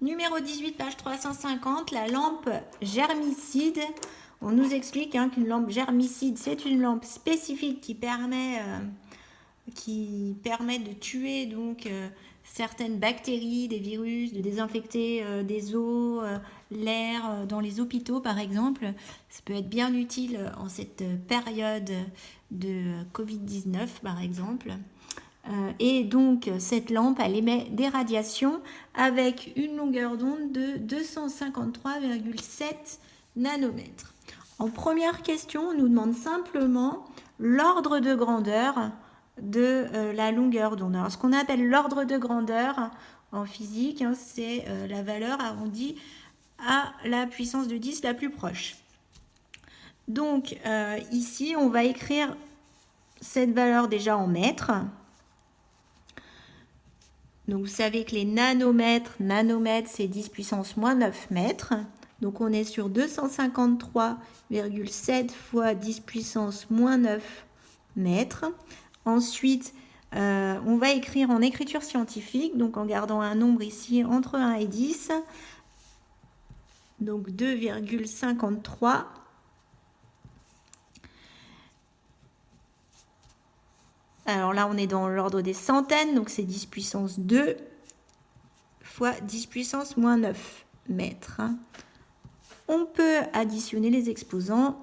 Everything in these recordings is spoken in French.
Numéro 18, page 350, la lampe germicide. On nous explique qu'une lampe germicide, c'est une lampe spécifique qui permet de tuer donc certaines bactéries, des virus, de désinfecter des eaux, l'air dans les hôpitaux par exemple. Ça peut être bien utile en cette période de Covid-19 par exemple. Et donc cette lampe, elle émet des radiations avec une longueur d'onde de 253,7 nanomètres. En première question, on nous demande simplement l'ordre de grandeur de la longueur d'onde. Alors ce qu'on appelle l'ordre de grandeur en physique, c'est la valeur arrondie à la puissance de 10 la plus proche. Donc ici, on va écrire cette valeur déjà en mètres. Donc vous savez que les nanomètres c'est 10 puissance moins 9 mètres. Donc on est sur 253,7 fois 10 puissance moins 9 mètres. Ensuite, on va écrire en écriture scientifique, donc en gardant un nombre ici entre 1 et 10. Donc 2,53. Alors là, on est dans l'ordre des centaines, donc c'est 10 puissance 2 fois 10 puissance moins 9 mètres. On peut additionner les exposants.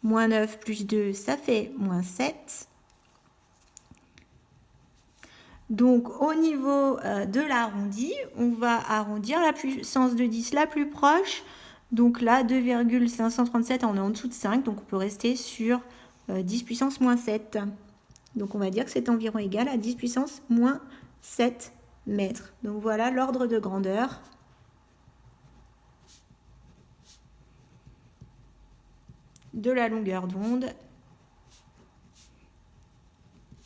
Moins 9 plus 2, ça fait moins 7. Donc au niveau de l'arrondi, on va arrondir la puissance de 10 la plus proche. Donc là, 2,537, on est en dessous de 5, donc on peut rester sur 10 puissance moins 7. Donc on va dire que c'est environ égal à 10 puissance moins 7 mètres. Donc voilà l'ordre de grandeur. De la longueur d'onde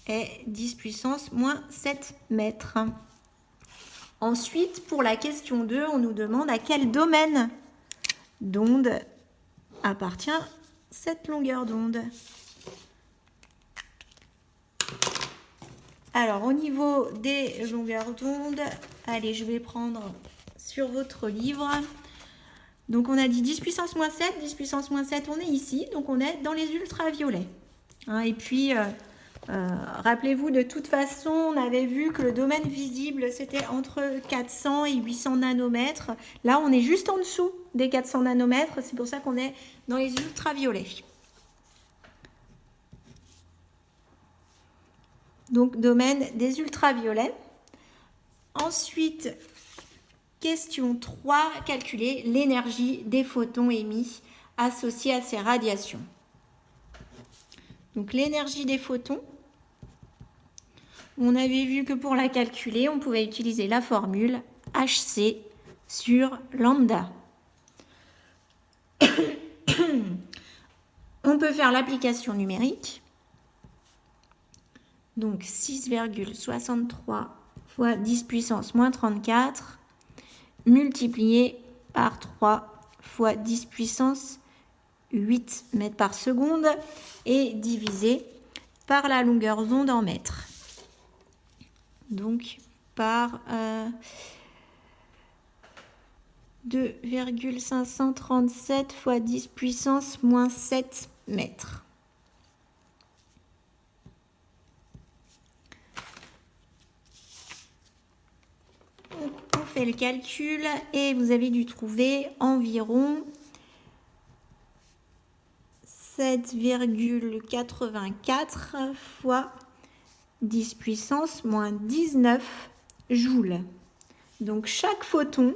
est 10 puissance moins 7 mètres. Ensuite, pour la question 2, on nous demande à quel domaine d'onde appartient cette longueur d'onde. Alors, au niveau des longueurs d'onde, allez, je vais prendre sur votre livre. Donc, on a dit 10 puissance moins 7. 10 puissance moins 7, on est ici. Donc, on est dans les ultraviolets. Et puis, rappelez-vous, de toute façon, on avait vu que le domaine visible, c'était entre 400 et 800 nanomètres. Là, on est juste en dessous des 400 nanomètres. C'est pour ça qu'on est dans les ultraviolets. Donc, domaine des ultraviolets. Ensuite, question 3, calculer l'énergie des photons émis associés à ces radiations. Donc, l'énergie des photons, on avait vu que pour la calculer, on pouvait utiliser la formule Hc sur lambda. On peut faire l'application numérique. Donc 6,63 fois 10 puissance moins 34 multiplié par 3 fois 10 puissance 8 mètres par seconde et divisé par la longueur d'onde en mètres. Donc par 2,537 fois 10 puissance moins 7 mètres. On fait le calcul et vous avez dû trouver environ 7,84 fois 10 puissance moins 19 joules. Donc chaque photon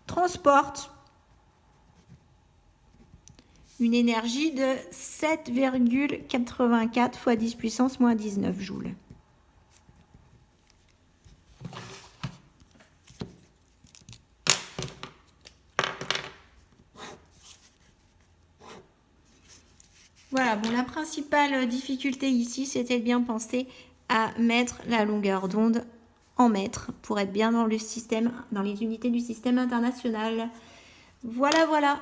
transporte une énergie de 7,84 fois 10 puissance moins 19 joules. Voilà, bon, la principale difficulté ici, c'était de bien penser à mettre la longueur d'onde en mètres pour être bien dans le système, dans les unités du système international. Voilà, voilà.